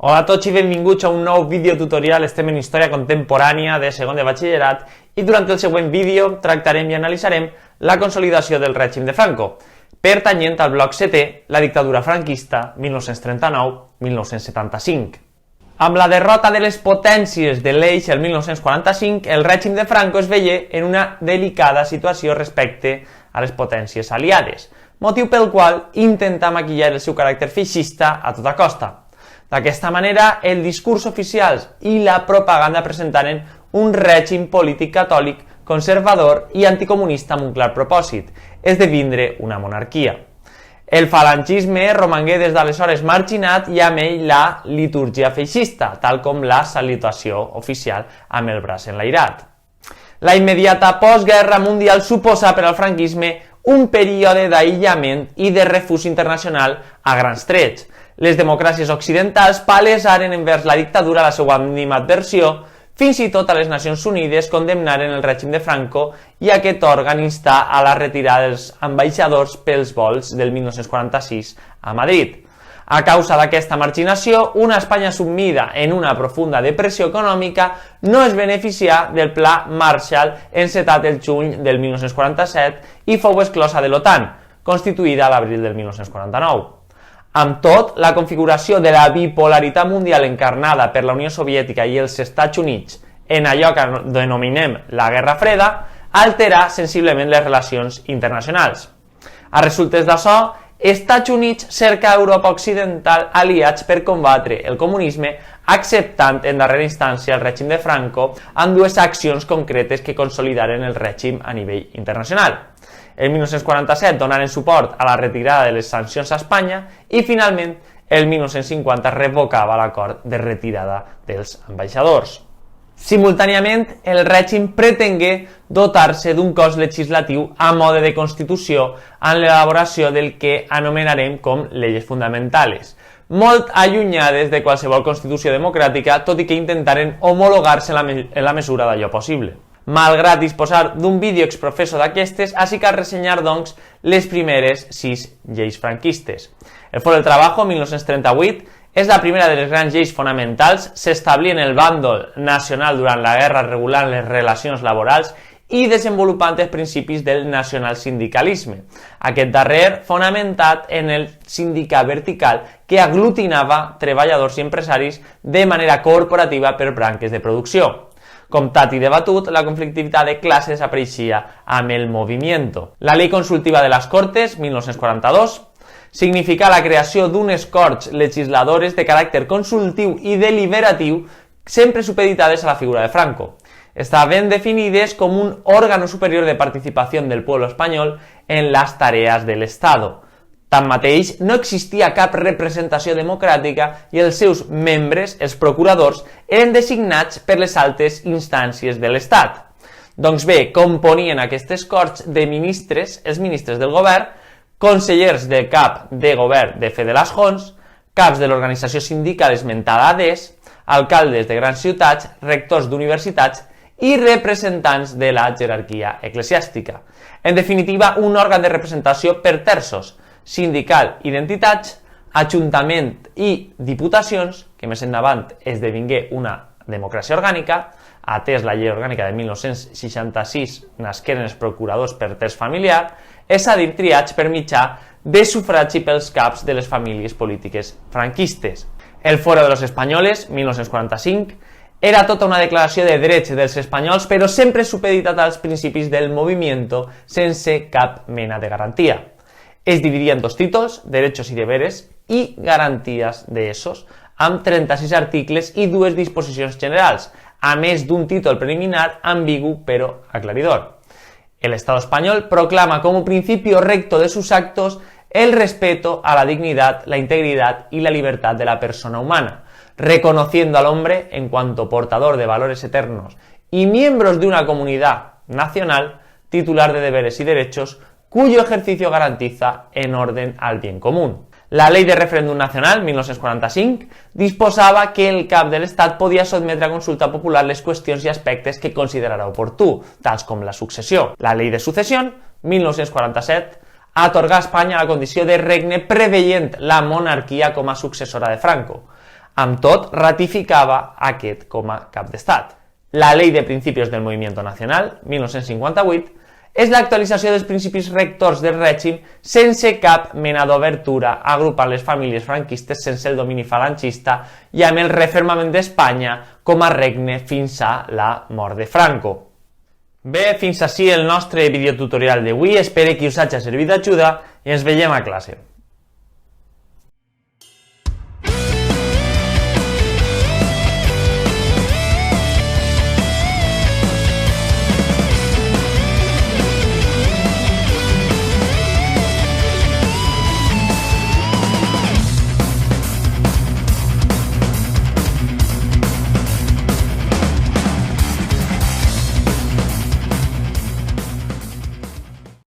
Hola a tots i benvinguts a un nou vídeo tutorial. Estem en història contemporània de segon de batxillerat i durant el següent vídeo tractarem i analitzarem la consolidació del règim de Franco, pertanyent al bloc setè, la dictadura franquista 1939-1975. Amb la derrota de les potències de l'Eix el 1945, el règim de Franco es veia en una delicada situació respecte a les potències aliades, motiu pel qual intenta maquillar el seu caràcter feixista a tota costa. D'aquesta manera, el discurs oficial i la propaganda presentaren un règim polític catòlic, conservador i anticomunista amb un clar propòsit, esdevindre una monarquia. El falangisme romangué des d'aleshores marginat i amb ell la litúrgia feixista, tal com la salutació oficial amb el braç enlairat. La immediata postguerra mundial suposa per al franquisme un període d'aïllament i de refús internacional a grans trets. Les democràcies occidentals palesaren envers la dictadura la seva animadversió, fins i tot a les Nacions Unides condemnaren el règim de Franco i aquest òrgan instà a la retirada dels ambaixadors pels vols del 1946 a Madrid. A causa d'aquesta marginació, una Espanya sumida en una profunda depressió econòmica no es beneficià del Pla Marshall encetat el juny del 1947 i fou exclosa de l'OTAN, constituïda a l'abril del 1949. Amb tot, la configuració de la bipolaritat mundial encarnada per la Unió Soviètica i els Estats Units en allò que denominem la Guerra Freda alterà sensiblement les relacions internacionals. A resultes d'això, Estats Units cerca a Europa Occidental aliats per combatre el comunisme, acceptant en darrera instància el règim de Franco amb dues accions concretes que consolidaren el règim a nivell internacional. El 1947 donaren suport a la retirada de les sancions a Espanya i finalment el 1950 revocava l'acord de retirada dels ambaixadors. Simultàniament, el règim pretengué dotar-se d'un cos legislatiu a mode de constitució en l'elaboració del que anomenarem com lleis fundamentales, molt allunyades de qualsevol constitució democràtica, tot i que intentaren homologar-se en la mesura d'allò possible. Malgrat disposar d'un vídeo exprofeso d'aquestes, així cal ressenyar, doncs, les primeres 6 lleis franquistes. El Foro del Trabajo, 1938, és la primera de les grans lleis fonamentals, s'establí en el bàndol nacional durant la guerra regulant les relacions laborals i desenvolupant els principis del nacionalsindicalisme. Aquest darrer fonamentat en el sindicat vertical que aglutinava treballadors i empresaris de manera corporativa per branques de producció. Comptat i debatut, la conflictivitat de classes apareixia amb el movimiento. La Llei Consultiva de les Cortes, 1942, significa la creació d'unes corts legisladores de caràcter consultiu i deliberatiu, sempre supeditades a la figura de Franco. Estaven definides com un órgano superior de participació del pueblo espanyol en les tarees de l'Estado. Tanmateix, no existia cap representació democràtica i els seus membres, els procuradors, eren designats per les altes instàncies de l'Estat. Doncs bé, componien aquestes corts de ministres, els ministres del govern, consellers de cap de govern de fe de les Jons, caps de l'organització sindical esmentada ADES, alcaldes de grans ciutats, rectors d'universitats i representants de la jerarquia eclesiàstica. En definitiva, un òrgan de representació per terços, sindical i d'entitats, ajuntament i diputacions, que més endavant esdevingué una democràcia orgànica, atès la llei orgànica de 1966 nasqueren els procuradors per terç familiar, és a dir, triats per mitjà de sufragi pels caps de les famílies polítiques franquistes. El Foro de los Españoles, 1945, era tota una declaració de drets dels espanyols, però sempre supeditat als principis del movimiento sense cap mena de garantia. Es dividia en dos títols, derechos y deberes, i garanties de esos, amb 36 articles i dues disposicions generals, a més d'un títol preliminar ambigu però aclaridor. El Estado español proclama como principio recto de sus actos el respeto a la dignidad, la integridad y la libertad de la persona humana, reconociendo al hombre en cuanto portador de valores eternos y miembros de una comunidad nacional titular de deberes y derechos cuyo ejercicio garantiza en orden al bien común. La Ley de Referéndum Nacional, 1945, disposava que el cap de l'Estat podia sotmetre a consulta popular les qüestions i aspectes que considerarà oportú, tals com la successió. La Ley de Sucessió, 1947, atorgà a Espanya la condició de regne preveient la monarquia com a successora de Franco. Amb tot, ratificava aquest com a cap d'estat. La Ley de Principios del Movimiento Nacional, 1958, és l'actualització dels principis rectors del règim sense cap mena d'obertura, agrupant les famílies franquistes sense el domini falangista i amb el refermament d'Espanya com a regne fins a la mort de Franco. Bé, fins ací el nostre videotutorial d'avui, espero que us hagi servit d'ajuda i ens veiem a classe.